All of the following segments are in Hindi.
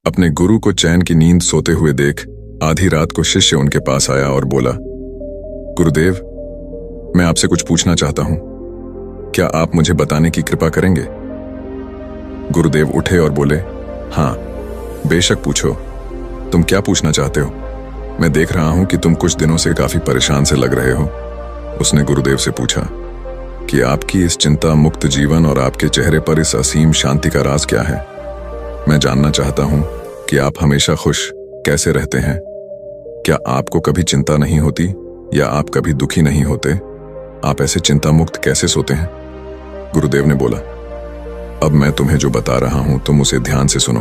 अपने गुरु को चैन की नींद सोते हुए देख आधी रात को शिष्य उनके पास आया और बोला, गुरुदेव, मैं आपसे कुछ पूछना चाहता हूं, क्या आप मुझे बताने की कृपा करेंगे? गुरुदेव उठे और बोले, हाँ, बेशक पूछो। तुम क्या पूछना चाहते हो? मैं देख रहा हूं कि तुम कुछ दिनों से काफी परेशान से लग रहे हो। उसने गुरुदेव से पूछा कि आपकी इस चिंता मुक्त जीवन और आपके चेहरे पर इस असीम शांति का राज क्या है? मैं जानना चाहता हूं कि आप हमेशा खुश कैसे रहते हैं। क्या आपको कभी चिंता नहीं होती या आप कभी दुखी नहीं होते? आप ऐसे चिंता मुक्त कैसे सोते हैं? गुरुदेव ने बोला, अब मैं तुम्हें जो बता रहा हूं तुम उसे ध्यान से सुनो,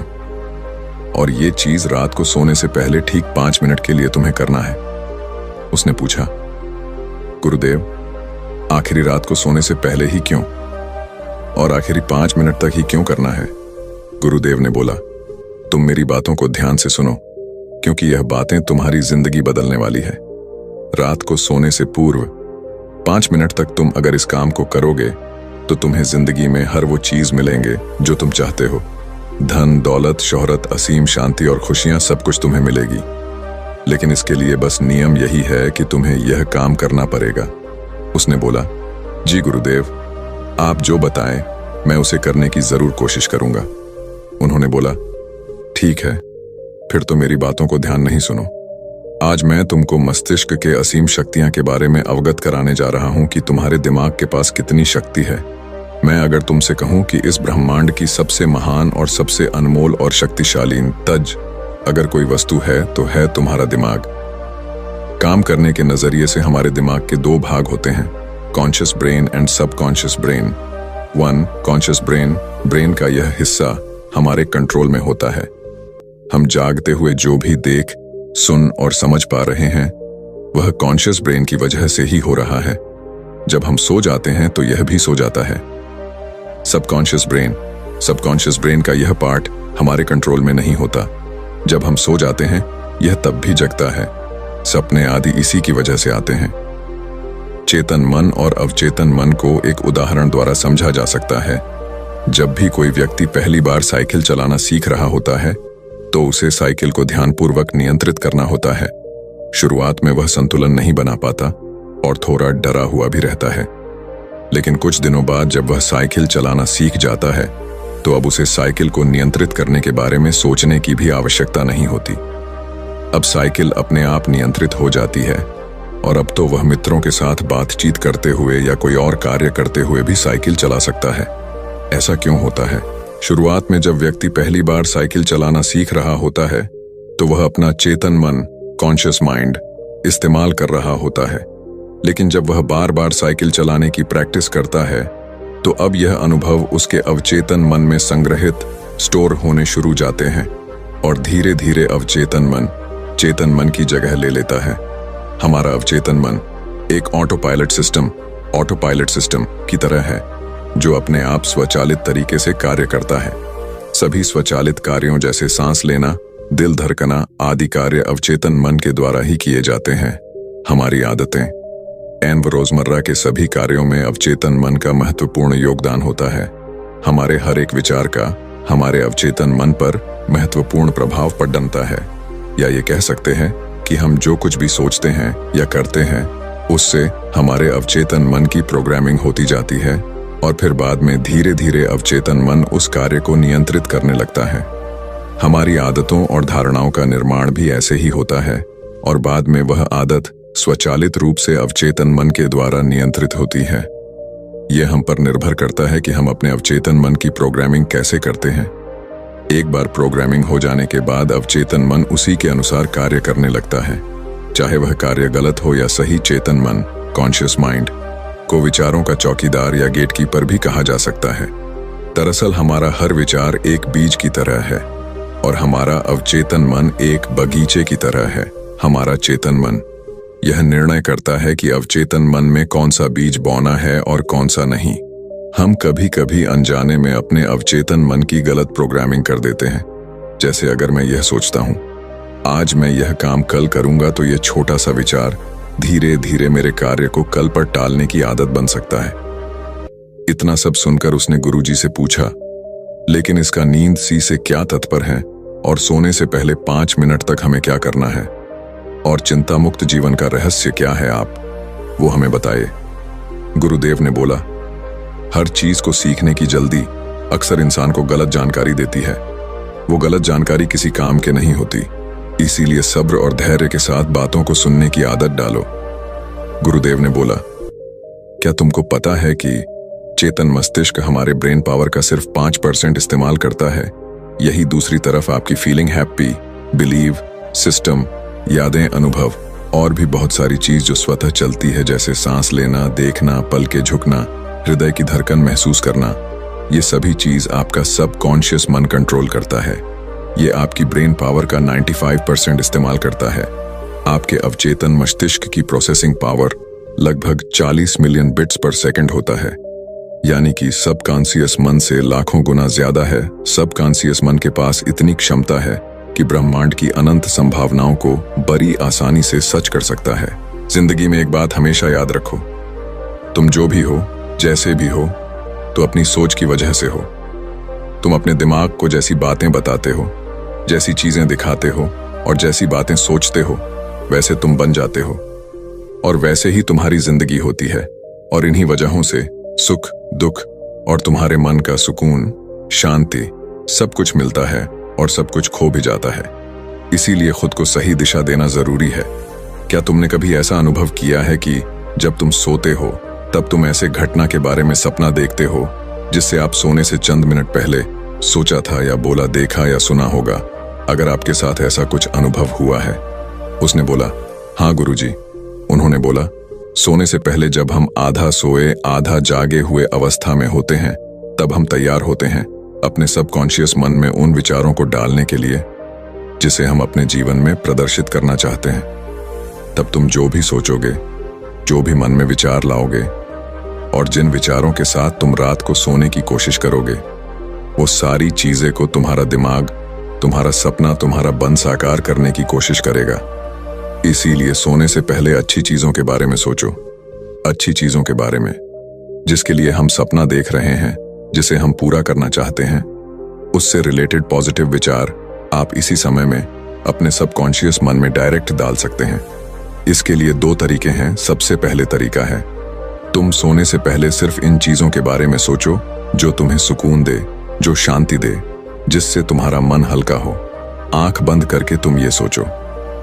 और ये चीज रात को सोने से पहले ठीक 5 मिनट के लिए तुम्हें करना है। उसने पूछा, गुरुदेव, आखिरी रात को सोने से पहले ही क्यों, और आखिरी 5 मिनट तक ही क्यों करना है? गुरुदेव ने बोला, तुम मेरी बातों को ध्यान से सुनो, क्योंकि यह बातें तुम्हारी जिंदगी बदलने वाली है। रात को सोने से पूर्व 5 मिनट तक तुम अगर इस काम को करोगे तो तुम्हें जिंदगी में हर वो चीज मिलेंगे जो तुम चाहते हो। धन, दौलत, शोहरत, असीम शांति और खुशियां सब कुछ तुम्हें मिलेगी। लेकिन इसके लिए बस नियम यही है कि तुम्हें यह काम करना पड़ेगा। उसने बोला, जी गुरुदेव, आप जो बताएं मैं उसे करने की जरूर कोशिश करूंगा। उन्होंने बोला, ठीक है, फिर तो मेरी बातों को ध्यान नहीं सुनो। आज मैं तुमको मस्तिष्क के असीम शक्तियां के बारे में अवगत कराने जा रहा हूं कि तुम्हारे दिमाग के पास कितनी शक्ति है। मैं अगर तुमसे कहूं कि इस ब्रह्मांड की सबसे महान और सबसे अनमोल और शक्तिशाली तज अगर कोई वस्तु है तो है तुम्हारा दिमाग। काम करने के नजरिए से हमारे दिमाग के 2 भाग होते हैं, conscious brain and subconscious brain. 1 conscious brain का यह हिस्सा हमारे कंट्रोल में होता है। हम जागते हुए जो भी देख, सुन और समझ पा रहे हैं वह कॉन्शियस ब्रेन की वजह से ही हो रहा है। जब हम सो जाते हैं तो यह भी सो जाता है। सबकॉन्शियस ब्रेन का यह पार्ट हमारे कंट्रोल में नहीं होता। जब हम सो जाते हैं यह तब भी जगता है। सपने आदि इसी की वजह से आते हैं। चेतन मन और अवचेतन मन को एक उदाहरण द्वारा समझा जा सकता है। जब भी कोई व्यक्ति पहली बार साइकिल चलाना सीख रहा होता है तो उसे साइकिल को ध्यानपूर्वक नियंत्रित करना होता है। शुरुआत में वह संतुलन नहीं बना पाता और थोड़ा डरा हुआ भी रहता है। लेकिन कुछ दिनों बाद जब वह साइकिल चलाना सीख जाता है तो अब उसे साइकिल को नियंत्रित करने के बारे में सोचने की भी आवश्यकता नहीं होती। अब साइकिल अपने आप नियंत्रित हो जाती है और अब तो वह मित्रों के साथ बातचीत करते हुए या कोई और कार्य करते हुए भी साइकिल चला सकता है। ऐसा क्यों होता है? शुरुआत में जब व्यक्ति पहली बार साइकिल चलाना सीख रहा होता है तो वह अपना चेतन मन, कॉन्शियस माइंड इस्तेमाल कर रहा होता है। लेकिन जब वह बार बार साइकिल चलाने की प्रैक्टिस करता है तो अब यह अनुभव उसके अवचेतन मन में संग्रहित, स्टोर होने शुरू जाते हैं और धीरे धीरे अवचेतन मन चेतन मन की जगह ले लेता है। हमारा अवचेतन मन एक ऑटोपायलट सिस्टम की तरह है जो अपने आप स्वचालित तरीके से कार्य करता है। सभी स्वचालित कार्यों जैसे सांस लेना, दिल धड़कना आदि कार्य अवचेतन मन के द्वारा ही किए जाते हैं। हमारी आदतें एवं रोजमर्रा के सभी कार्यों में अवचेतन मन का महत्वपूर्ण योगदान होता है। हमारे हर एक विचार का हमारे अवचेतन मन पर महत्वपूर्ण प्रभाव पड़ता है। या ये कह सकते हैं कि हम जो कुछ भी सोचते हैं या करते हैं उससे हमारे अवचेतन मन की प्रोग्रामिंग होती जाती है और फिर बाद में धीरे धीरे अवचेतन मन उस कार्य को नियंत्रित करने लगता है। हमारी आदतों और धारणाओं का निर्माण भी ऐसे ही होता है और बाद में वह आदत स्वचालित रूप से अवचेतन मन के द्वारा नियंत्रित होती है। यह हम पर निर्भर करता है कि हम अपने अवचेतन मन की प्रोग्रामिंग कैसे करते हैं। एक बार प्रोग्रामिंग हो जाने के बाद अवचेतन मन उसी के अनुसार कार्य करने लगता है, चाहे वह कार्य गलत हो या सही। चेतन मन, कॉन्शियस माइंड को विचारों का चौकीदार या गेटकीपर भी कहा जा सकता है। दरअसल हमारा हर विचार एक बीज की तरह है और हमारा अवचेतन मन एक बगीचे की तरह है। हमारा चेतन मन यह निर्णय करता है कि अवचेतन मन में कौन सा बीज बोना है और कौन सा नहीं। हम कभी कभी अनजाने में अपने अवचेतन मन की गलत प्रोग्रामिंग कर देते हैं। जैसे अगर मैं यह सोचता हूं, आज मैं यह काम कल करूंगा, तो यह छोटा सा विचार धीरे धीरे मेरे कार्य को कल पर टालने की आदत बन सकता है। इतना सब सुनकर उसने गुरुजी से पूछा, लेकिन इसका नींद सी से क्या तात्पर्य है और सोने से पहले 5 मिनट तक हमें क्या करना है और चिंता मुक्त जीवन का रहस्य क्या है, आप वो हमें बताइए। गुरुदेव ने बोला, हर चीज को सीखने की जल्दी अक्सर इंसान को गलत जानकारी देती है। वो गलत जानकारी किसी काम के नहीं होती, इसीलिए सब्र और धैर्य के साथ बातों को सुनने की आदत डालो। गुरुदेव ने बोला, क्या तुमको पता है कि चेतन मस्तिष्क हमारे ब्रेन पावर का सिर्फ 5% इस्तेमाल करता है। यही दूसरी तरफ आपकी फीलिंग, हैप्पी, बिलीव, सिस्टम, यादें, अनुभव और भी बहुत सारी चीज जो स्वतः चलती है, जैसे सांस लेना, देखना, पल के झुकना, हृदय की धड़कन महसूस करना, ये सभी चीज आपका सबकॉन्शियस मन कंट्रोल करता है। ये आपकी ब्रेन पावर का 95% इस्तेमाल करता है। आपके अवचेतन मस्तिष्क की प्रोसेसिंग पावर लगभग 40 मिलियन बिट्स पर सेकंड होता है, यानी कि सबकॉन्शियस मन से लाखों गुना ज्यादा है। सबकॉन्शियस मन के पास इतनी क्षमता है कि ब्रह्मांड की अनंत संभावनाओं को बड़ी आसानी से सच कर सकता है। जिंदगी में एक बात हमेशा याद रखो, तुम जो भी हो, जैसे भी हो, तो अपनी सोच की वजह से हो। तुम अपने दिमाग को जैसी बातें बताते हो, जैसी चीजें दिखाते हो और जैसी बातें सोचते हो, वैसे तुम बन जाते हो और वैसे ही तुम्हारी जिंदगी होती है। और इन्हीं वजहों से सुख, दुख और तुम्हारे मन का सुकून, शांति, सब कुछ मिलता है और सब कुछ खो भी जाता है। इसीलिए खुद को सही दिशा देना जरूरी है। क्या तुमने कभी ऐसा अनुभव किया है कि जब तुम सोते हो तब तुम ऐसे घटना के बारे में सपना देखते हो जिससे आप सोने से चंद मिनट पहले सोचा था या बोला, देखा या सुना होगा? अगर आपके साथ ऐसा कुछ अनुभव हुआ है? उसने बोला, हाँ गुरुजी। उन्होंने बोला, सोने से पहले जब हम आधा सोए आधा जागे हुए अवस्था में होते हैं, तब हम तैयार होते हैं अपने सबकॉन्शियस मन में उन विचारों को डालने के लिए जिसे हम अपने जीवन में प्रदर्शित करना चाहते हैं। तब तुम जो भी सोचोगे, जो भी मन में विचार लाओगे और जिन विचारों के साथ तुम रात को सोने की कोशिश करोगे, वो सारी चीजें को तुम्हारा दिमाग, तुम्हारा सपना, तुम्हारा बन साकार करने की कोशिश करेगा। इसीलिए सोने से पहले अच्छी चीजों के बारे में सोचो, अच्छी चीजों के बारे में जिसके लिए हम सपना देख रहे हैं, जिसे हम पूरा करना चाहते हैं। उससे रिलेटेड पॉजिटिव विचार आप इसी समय में अपने सबकॉन्शियस मन में डायरेक्ट डाल सकते हैं। इसके लिए 2 तरीके हैं। सबसे पहले तरीका है, तुम सोने से पहले सिर्फ इन चीजों के बारे में सोचो जो तुम्हें सुकून दे, जो शांति दे, जिससे तुम्हारा मन हल्का हो। आंख बंद करके तुम ये सोचो,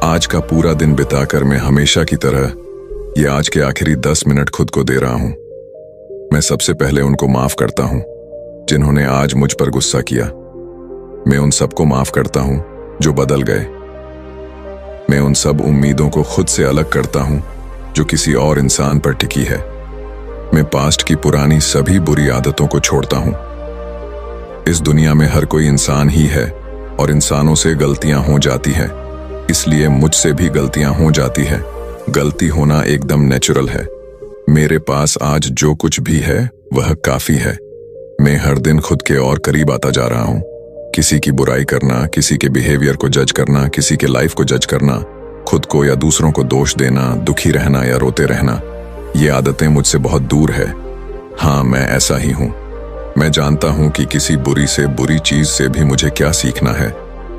आज का पूरा दिन बिताकर मैं हमेशा की तरह ये आज के आखिरी 10 मिनट खुद को दे रहा हूं। मैं सबसे पहले उनको माफ करता हूं जिन्होंने आज मुझ पर गुस्सा किया। मैं उन सबको माफ करता हूं जो बदल गए। मैं उन सब उम्मीदों को खुद से अलग करता हूं जो किसी और इंसान पर टिकी है। मैं पास्ट की पुरानी सभी बुरी आदतों को छोड़ता हूं। इस दुनिया में हर कोई इंसान ही है और इंसानों से गलतियां हो जाती हैं, इसलिए मुझसे भी गलतियां हो जाती है। गलती होना एकदम नेचुरल है। मेरे पास आज जो कुछ भी है वह काफी है। मैं हर दिन खुद के और करीब आता जा रहा हूं। किसी की बुराई करना, किसी के बिहेवियर को जज करना, किसी के लाइफ को जज करना, खुद को या दूसरों को दोष देना, दुखी रहना या रोते रहना, ये आदतें मुझसे बहुत दूर है। हाँ, मैं ऐसा ही हूं। मैं जानता हूं कि किसी बुरी से बुरी चीज से भी मुझे क्या सीखना है।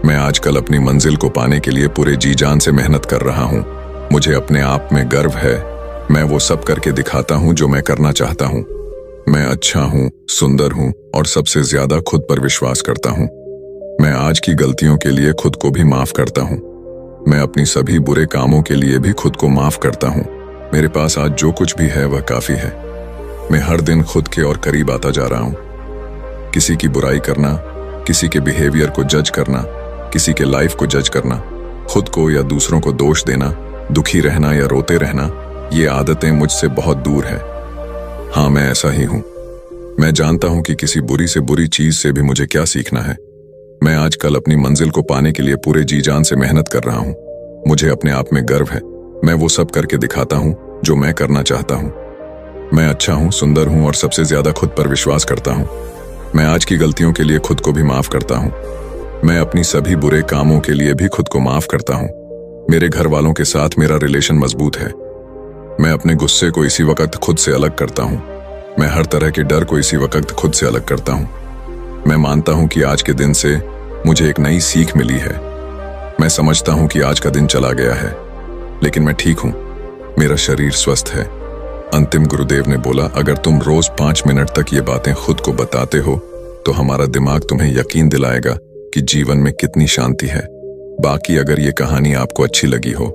मैं आजकल अपनी मंजिल को पाने के लिए पूरे जी जान से मेहनत कर रहा हूं। मुझे अपने आप में गर्व है। मैं वो सब करके दिखाता हूं जो मैं करना चाहता हूं। मैं अच्छा हूं, सुंदर हूं और सबसे ज्यादा खुद पर विश्वास करता हूं। मैं आज की गलतियों के लिए खुद को भी माफ करता हूं। मैं अपनी सभी बुरे कामों के लिए भी खुद को माफ करता हूं। मेरे पास आज जो कुछ भी है वह काफी है। मैं हर दिन खुद के और करीब आता जा रहा हूं। किसी की बुराई करना, किसी के बिहेवियर को जज करना, किसी के लाइफ को जज करना, खुद को या दूसरों को दोष देना, दुखी रहना या रोते रहना, ये आदतें मुझसे बहुत दूर है। हाँ, मैं ऐसा ही हूं। मैं जानता हूं कि किसी बुरी से बुरी चीज से भी मुझे क्या सीखना है। मैं आजकल अपनी मंजिल को पाने के लिए पूरे जी जान से मेहनत कर रहा हूं। मुझे अपने आप में गर्व है। मैं वो सब करके दिखाता हूं जो मैं करना चाहता हूं। मैं अच्छा हूं, सुंदर हूं और सबसे ज्यादा खुद पर विश्वास करता हूं। मैं आज की गलतियों के लिए खुद को भी माफ करता हूं। मैं अपनी सभी बुरे कामों के लिए भी खुद को माफ करता हूं। मेरे घर वालों के साथ मेरा रिलेशन मजबूत है। मैं अपने गुस्से को इसी वक्त खुद से अलग करता हूं। मैं हर तरह के डर को इसी वक्त खुद से अलग करता हूं। मैं मानता हूं कि आज के दिन से मुझे एक नई सीख मिली है। मैं समझता हूं कि आज का दिन चला गया है, लेकिन मैं ठीक हूं, मेरा शरीर स्वस्थ है। अंतिम गुरुदेव ने बोला, अगर तुम रोज 5 मिनट तक ये बातें खुद को बताते हो तो हमारा दिमाग तुम्हें यकीन दिलाएगा कि जीवन में कितनी शांति है। बाकी अगर ये कहानी आपको अच्छी लगी हो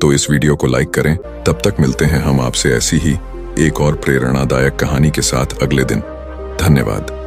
तो इस वीडियो को लाइक करें। तब तक मिलते हैं हम आपसे ऐसी ही एक और प्रेरणादायक कहानी के साथ अगले दिन। धन्यवाद।